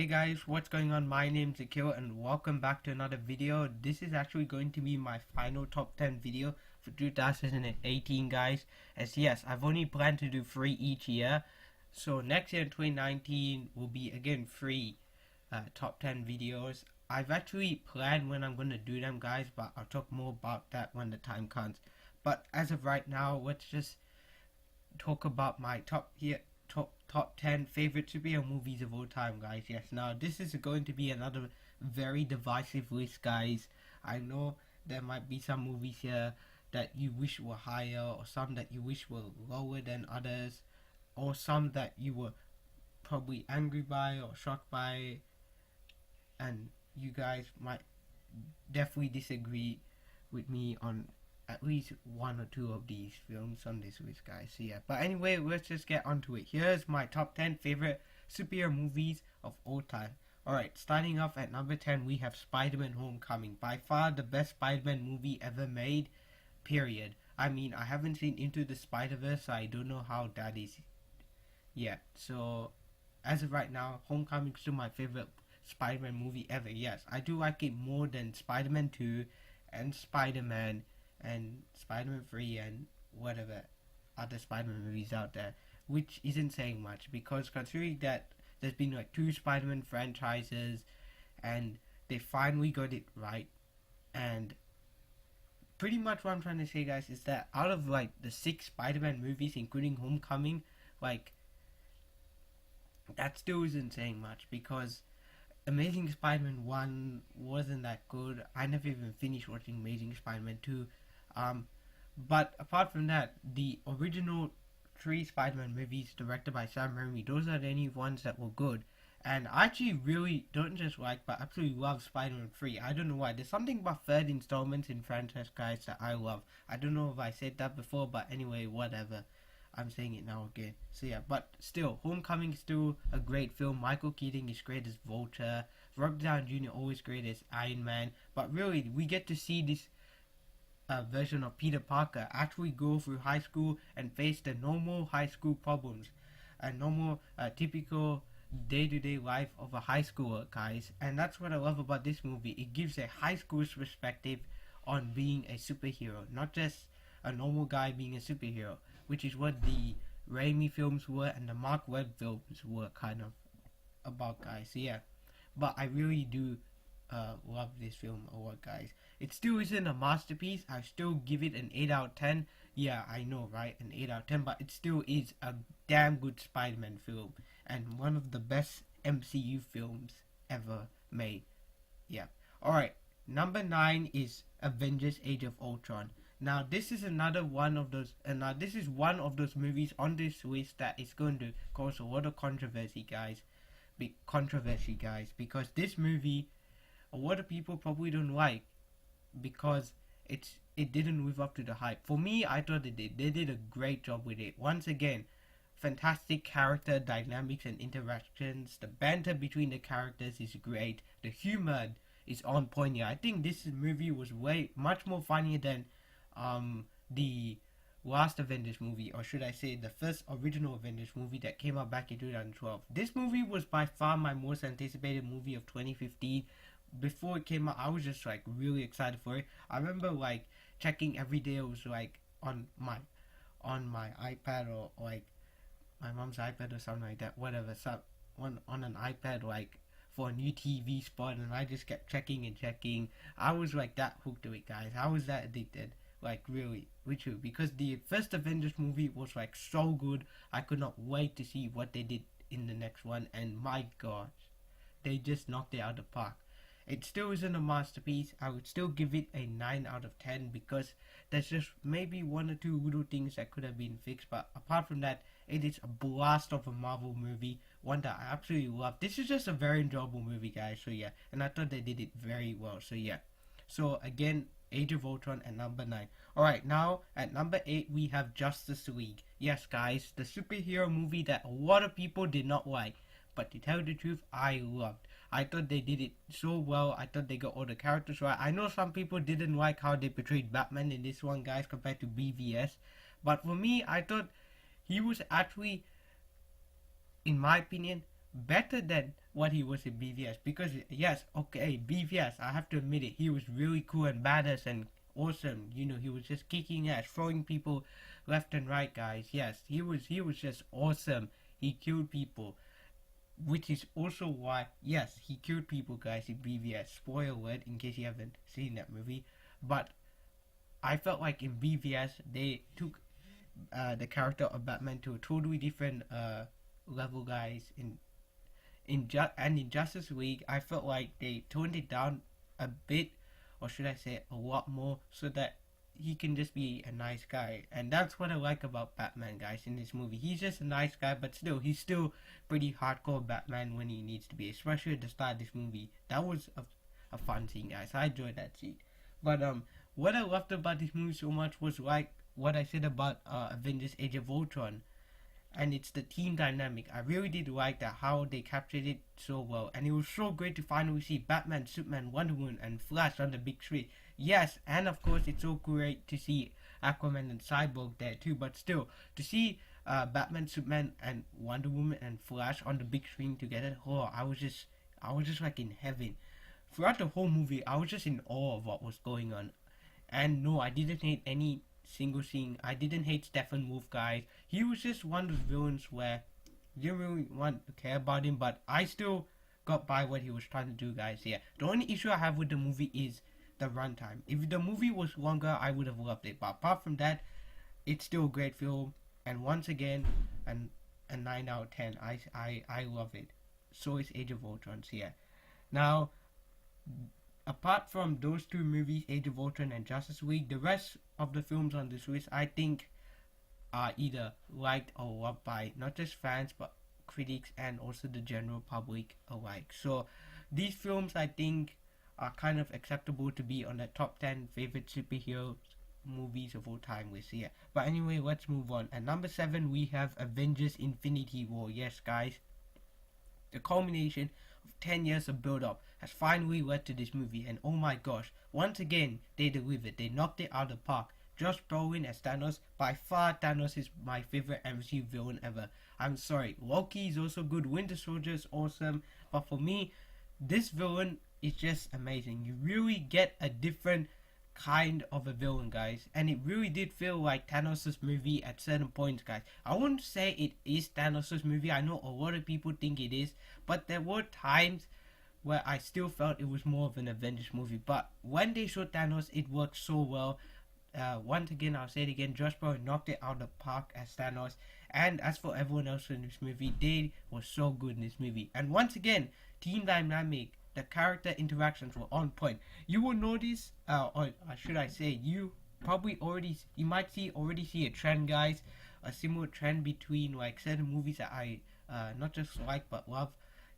Hey guys, what's going on? My name's Akil and welcome back to another video. This is actually going to be my final top 10 video for 2018, guys. As yes, I've only planned to do 3 each year. So next year in 2019 will be again 3 top 10 videos. I've actually planned when I'm going to do them, guys, but I'll talk more about that when the time comes. But as of right now, let's just talk about my top 10 favorite superhero movies of all time, guys. Yes, now this is going to be another very divisive list, guys. I know there might be some movies here that you wish were higher, or some that you wish were lower than others, or some that you were probably angry by or shocked by, and you guys might definitely disagree with me on at least one or two of these films on this list, guys. So yeah, but anyway, let's just get onto it. Here's my top 10 favorite superhero movies of all time. Alright, starting off at number 10, we have Spiderman Homecoming. By far the best Spider-Man movie ever made, period. I mean, I haven't seen Into the Spider-Verse, so I don't know how that is yet. So, as of right now, Homecoming is still my favorite Spider-Man movie ever. Yes, I do like it more than Spider-Man 2 and Spider-Man and Spider-Man 3 and whatever other Spider-Man movies out there, which isn't saying much, because considering that there's been like 2 Spider-Man franchises and they finally got it right. And pretty much what I'm trying to say, guys, is that out of like the 6 Spider-Man movies, including Homecoming, like, that still isn't saying much, because Amazing Spider-Man 1 wasn't that good. I never even finished watching Amazing Spider-Man 2. But apart from that, the original 3 Spider-Man movies directed by Sam Raimi, those are the only ones that were good. And I actually really don't just like, but absolutely love Spider-Man 3. I don't know why. There's something about third installments in franchise, guys, that I love. I don't know if I said that before, but anyway, whatever. I'm saying it now again. So yeah, but still, Homecoming is still a great film. Michael Keaton is great as Vulture. Robert Downey Jr. always great as Iron Man. But really, we get to see this version of Peter Parker actually go through high school and face the normal high school problems, a normal typical day-to-day life of a high schooler, guys. And that's what I love about this movie. It gives a high school's perspective on being a superhero, not just a normal guy being a superhero, which is what the Raimi films were and the Mark Webb films were kind of about, guys. So yeah, but I really do love this film a lot, guys. It still isn't a masterpiece. I still give it an 8 out of 10. Yeah, I know, right? An 8 out of 10, but it still is a damn good Spider-Man film and one of the best MCU films ever made. Yeah. Alright, number 9 is Avengers Age of Ultron. Now, this is another one of those, this is one of those movies on this list that is going to cause a lot of controversy, guys. Because this movie, a lot of people probably don't like, because it didn't live up to the hype. For me, I thought they did a great job with it. Once again, fantastic character dynamics and interactions. The banter between the characters is great. The humor is on point here. I think this movie was much more funnier than the last Avengers movie, or should I say the first original Avengers movie that came out back in 2012. This movie was by far my most anticipated movie of 2015. Before it came out, I was just like really excited for it. I remember like checking every day. It was like on my iPad, or like my mom's iPad or something like that, whatever, on an iPad, like for a new TV spot, and I just kept checking and checking. I was like that hooked to it, guys. I was that addicted, like really, literally, because the first Avengers movie was like so good. I could not wait to see what they did in the next one, and my gosh, they just knocked it out of the park. It still isn't a masterpiece. I would still give it a 9 out of 10, because there's just maybe 1 or 2 little things that could have been fixed. But apart from that, it is a blast of a Marvel movie, one that I absolutely love. This is just a very enjoyable movie, guys. So yeah, and I thought they did it very well. So yeah. So again, Age of Ultron at number 9. Alright, now at number 8 we have Justice League. Yes, guys, the superhero movie that a lot of people did not like, but to tell you the truth, I loved. I thought they did it so well. I thought they got all the characters right. I know some people didn't like how they portrayed Batman in this one, guys, compared to BVS. But for me, I thought he was actually, in my opinion, better than what he was in BVS. Because yes, okay, BVS, I have to admit it, he was really cool and badass and awesome. You know, he was just kicking ass, throwing people left and right, guys. Yes, he was just awesome. He killed people, which is also why, yes, he killed people, guys, in BVS. Spoiler alert, in case you haven't seen that movie. But I felt like in BVS they took the character of Batman to a totally different level, guys. In Justice League, I felt like they toned it down a bit, or should I say a lot more, so that he can just be a nice guy. And that's what I like about Batman, guys, in this movie. He's just a nice guy, but still, he's still pretty hardcore Batman when he needs to be, especially at the start of this movie. That was a fun scene, guys. I enjoyed that scene. But what I loved about this movie so much was like what I said about Avengers Age of Ultron, and it's the team dynamic. I really did like that, how they captured it so well, and it was so great to finally see Batman, Superman, Wonder Woman, and Flash on the big screen. Yes, and of course it's so great to see Aquaman and Cyborg there too, but still, to see Batman, Superman, and Wonder Woman and Flash on the big screen together, oh, I was just like in heaven. Throughout the whole movie, I was just in awe of what was going on. And no, I didn't hate any single scene. I didn't hate Stephen Wolf, guys. He was just one of those villains where you didn't really want to care about him, but I still got by what he was trying to do, guys. Yeah. The only issue I have with the movie is the runtime. If the movie was longer, I would have loved it. But apart from that, it's still a great film. And once again, a 9 out of 10. I love it. So is Age of Ultron. So yeah. Now, apart from those two movies, Age of Ultron and Justice League, the rest of the films on this list, I think, are either liked or loved by not just fans but critics and also the general public alike. So these films, I think, are kind of acceptable to be on the top 10 favorite superhero movies of all time list. Yeah. But anyway, let's move on. At number 7, we have Avengers Infinity War. Yes, guys. The culmination of 10 years of build-up has finally led to this movie, and oh my gosh, once again, they delivered. They knocked it out of the park. Josh Brolin as Thanos. By far, Thanos is my favorite MCU villain ever. I'm sorry, Loki is also good. Winter Soldier is awesome. But for me, this villain is just amazing. You really get a different kind of a villain, guys. And it really did feel like Thanos' movie at certain points, guys. I wouldn't say it is Thanos' movie. I know a lot of people think it is. But there were times where I still felt it was more of an Avengers movie. But when they showed Thanos, it worked so well. Once again, I'll say it again, Josh Brolin knocked it out of the park as Thanos. And as for everyone else in this movie, they were so good in this movie. And once again, team dynamic, the character interactions were on point. You will notice, or should I say, you might already see a trend, guys, a similar trend between like certain movies that I not just like but love.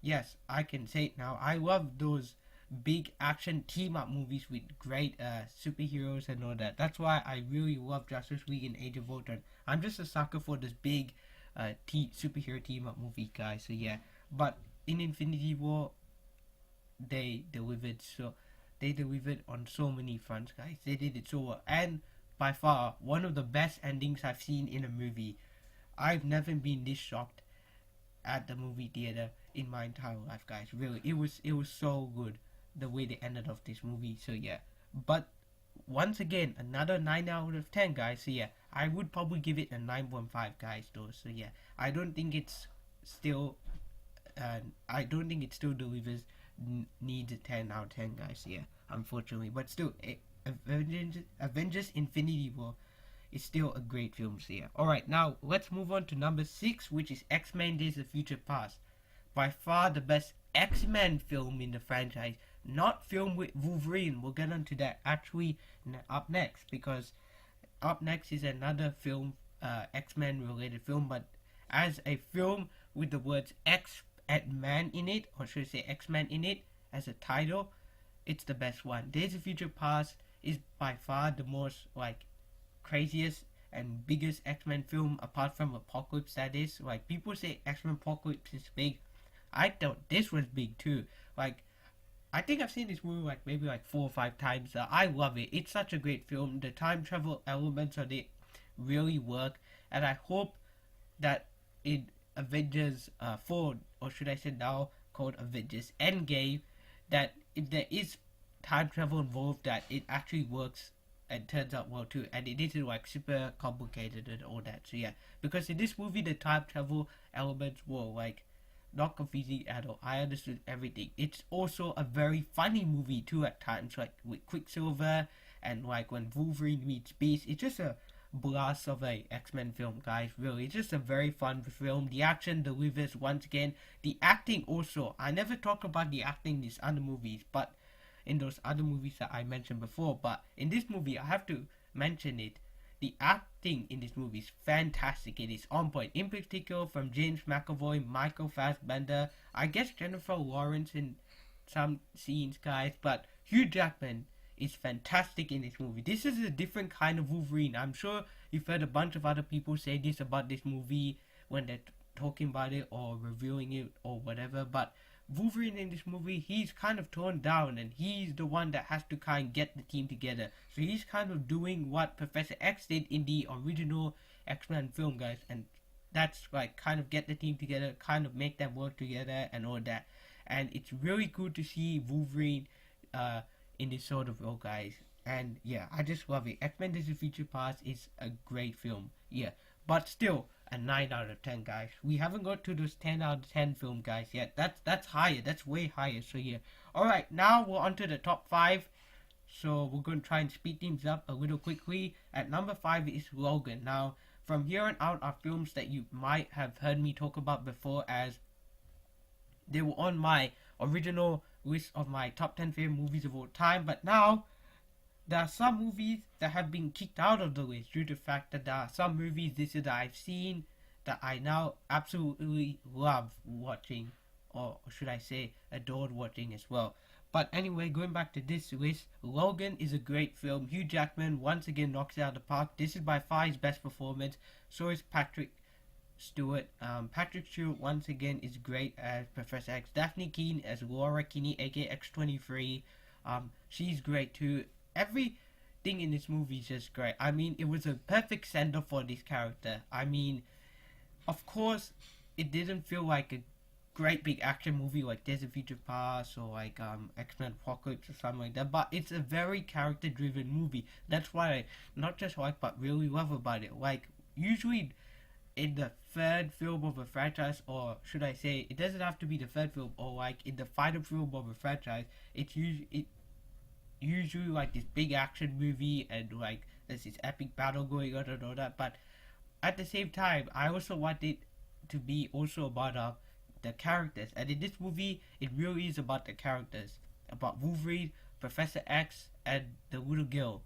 Yes, I can say it now. I love those big action team up movies with great superheroes and all that. That's why I really love Justice League and Age of Ultron. I'm just a sucker for this big superhero team up movie, guys. So yeah, but in Infinity War, they delivered on so many fronts, guys. They did it so well, and by far one of the best endings I've seen in a movie. I've never been this shocked at the movie theater in my entire life, guys. Really, it was so good the way they ended off this movie. So yeah, but once again, another 9 out of 10, guys. So yeah, I would probably give it a 9.5, guys, though. So yeah, I don't think it's still delivers, needs a 10 out of 10, guys. Yeah, unfortunately, but still, Avengers Infinity War is still a great film. So yeah, alright, now let's move on to number 6, which is X-Men Days of Future Past. By far the best X-Men film in the franchise, not film with Wolverine. We'll get onto that actually up next, because up next is another film, X-Men related film, but as a film with the words X-Men in it, or should I say X-Men in it as a title, it's the best one. Days of Future Past is by far the most like craziest and biggest X-Men film apart from Apocalypse, that is. Like, people say X-Men Apocalypse is big. I thought this was big too. Like, I think I've seen this movie like maybe like 4 or 5 times. I love it. It's such a great film. The time travel elements of it really work, and I hope that it Avengers 4, or should I say now called Avengers Endgame, that if there is time travel involved, that it actually works and turns out well too, and it isn't like super complicated and all that. So yeah, because in this movie the time travel elements were like not confusing at all. I understood everything. It's also a very funny movie too at times, like with Quicksilver and like when Wolverine meets Beast. It's just a blast of a X-Men film, guys. Really, it's just a very fun film. The action delivers once again. The acting also. I never talk about the acting in these other movies, but in those other movies that I mentioned before, but in this movie I have to mention it. The acting in this movie is fantastic. It is on point. In particular from James McAvoy, Michael Fassbender, I guess Jennifer Lawrence in some scenes, guys, but Hugh Jackman is fantastic in this movie. This is a different kind of Wolverine. I'm sure you've heard a bunch of other people say this about this movie when they're talking about it or reviewing it or whatever, but Wolverine in this movie, he's kind of toned down and he's the one that has to kind of get the team together. So he's kind of doing what Professor X did in the original X-Men film, guys, and that's like kind of get the team together, kind of make them work together and all that. And it's really good to see Wolverine in this sort of role, guys. And yeah, I just love it. X-Men Days of Future Past is a great film, yeah, but still a 9 out of 10, guys. We haven't got to those 10 out of 10 film, guys, yet. That's higher. That's way higher. So yeah. Alright, now we're on to the top 5. So we're going to try and speed things up a little quickly. At number 5 is Logan. Now, from here on out are films that you might have heard me talk about before, as they were on my original list of my top 10 favorite movies of all time. But now, there are some movies that have been kicked out of the list due to the fact that there are some movies this year that I've seen that I now absolutely love watching, or should I say adored watching as well. But anyway, going back to this list, Logan is a great film. Hugh Jackman once again knocks it out of the park. This is by far his best performance. So is Patrick Stewart. Patrick Stewart once again is great as Professor X. Daphne Keane as Laura Kinney, aka X-23. She's great too. Everything in this movie is just great. I mean, it was a perfect send-off for this character. I mean, of course, it didn't feel like a great big action movie like Days of Future Past or like X-Men Apocalypse or something like that, but it's a very character-driven movie. That's why I not just like but really love about it. Like, usually in the third film of a franchise, or should I say, it doesn't have to be the third film, or like in the final film of a franchise, it's usually like this big action movie and like there's this epic battle going on and all that, but at the same time I also want it to be also about the characters, and in this movie it really is about the characters, about Wolverine, Professor X, and the little girl,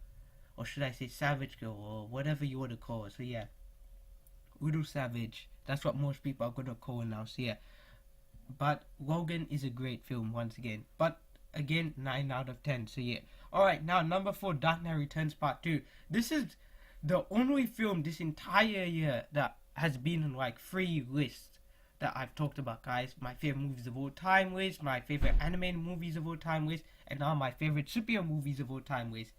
or should I say Savage Girl, or whatever you want to call it. So yeah, Little Savage, that's what most people are gonna call it now. So yeah, but Logan is a great film once again, but again 9 out of 10. So yeah. Alright, now number 4, Dark Knight Returns Part 2. This is the only film this entire year that has been on like 3 lists that I've talked about, guys. My favorite movies of all time list, my favorite animated movies of all time list, and now my favorite superhero movies of all time list.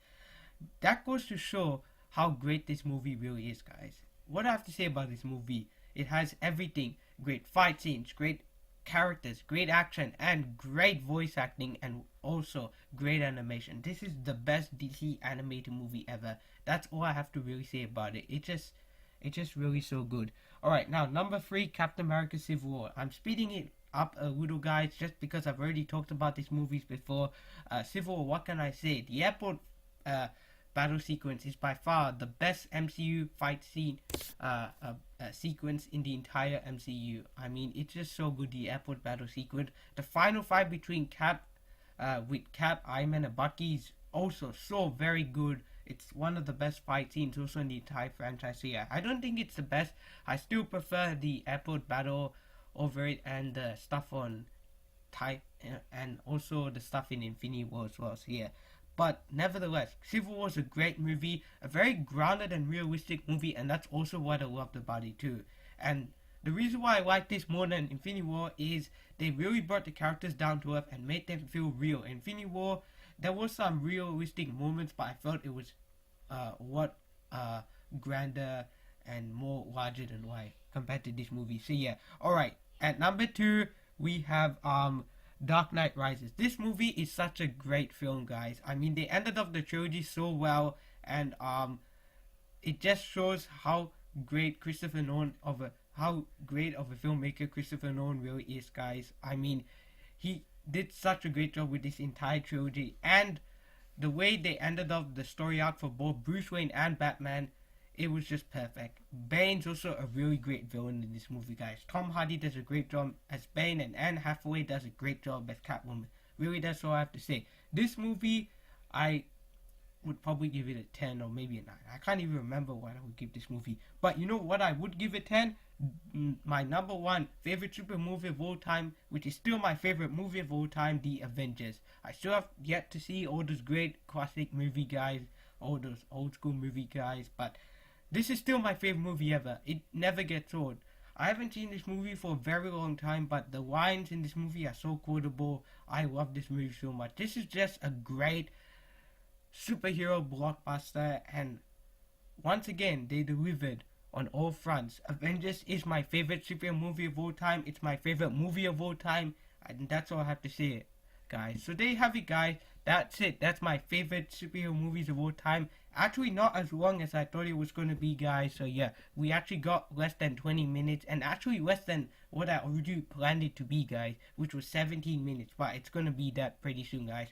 That goes to show how great this movie really is, guys. What I have to say about this movie, it has everything. Great fight scenes, great characters, great action, and great voice acting, and also great animation. This is the best DC animated movie ever. That's all I have to really say about it. It's just really so good. Alright, now number 3, Captain America Civil War. I'm speeding it up a little, guys, just because I've already talked about these movies before. Civil War, what can I say? The airport battle sequence is by far the best MCU fight scene sequence in the entire MCU. I mean, it's just so good, the airport battle sequence. The final fight between Cap, Iron Man, and Bucky is also so very good. It's one of the best fight scenes also in the entire franchise. So yeah, I don't think it's the best. I still prefer the airport battle over it, and the stuff on and also the stuff in Infinity War as well. So yeah. But nevertheless, Civil War is a great movie, a very grounded and realistic movie, and that's also what I loved about it too. And the reason why I like this more than Infinity War is they really brought the characters down to earth and made them feel real. In Infinity War, there was some realistic moments, but I felt it was grander and more larger than life. compared to this movie. So yeah, alright. At number 2, we have Dark Knight Rises. This movie is such a great film, guys. I mean, they ended up the trilogy so well, and it just shows how great how great of a filmmaker Christopher Nolan really is, guys. I mean, he did such a great job with this entire trilogy, and the way they ended up the story arc for both Bruce Wayne and Batman, it was just perfect. Bane's also a really great villain in this movie, guys. Tom Hardy does a great job as Bane, and Anne Hathaway does a great job as Catwoman. Really, that's all I have to say. This movie, I would probably give it a 10 or maybe a 9. I can't even remember what I would give this movie. But you know what I would give it 10? My number 1 favorite super movie of all time, which is still my favorite movie of all time, The Avengers. I still have yet to see all those great classic movie guys, all those old school movie guys, but this is still my favorite movie ever. It never gets old. I haven't seen this movie for a very long time, but the lines in this movie are so quotable. I love this movie so much. This is just a great superhero blockbuster, and once again, they delivered on all fronts. Avengers is my favorite superhero movie of all time. It's my favorite movie of all time, and that's all I have to say, guys. So there you have it, guys. That's it. That's my favorite superhero movies of all time. Actually, not as long as I thought it was going to be, guys. So yeah, we actually got less than 20 minutes, and actually less than what I originally planned it to be, guys, which was 17 minutes. But it's going to be that pretty soon, guys.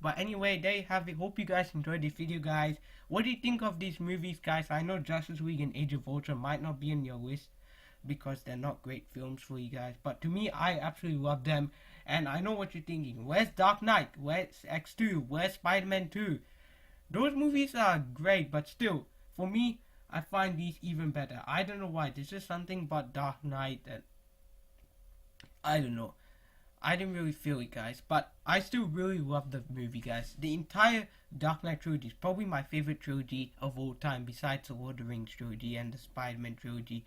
But anyway, there you have it. Hope you guys enjoyed this video, guys. What do you think of these movies, guys? I know Justice League and Age of Ultron might not be on your list because they're not great films for you guys, but to me, I absolutely love them. And I know what you're thinking. Where's Dark Knight? Where's X2? Where's Spider-Man 2? Those movies are great, but still, for me, I find these even better. I don't know why. There's just something about Dark Knight that I don't know. I didn't really feel it, guys, but I still really love the movie, guys. The entire Dark Knight trilogy is probably my favorite trilogy of all time, besides the Lord of the Rings trilogy and the Spider-Man trilogy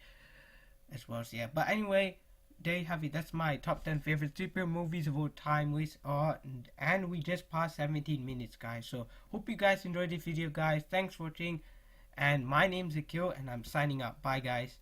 as well. So yeah, but anyway, there you have it. That's my top 10 favorite superhero movies of all time list. And we just passed 17 minutes, guys. So hope you guys enjoyed this video, guys. Thanks for watching. And my name's Akil, and I'm signing out. Bye, guys.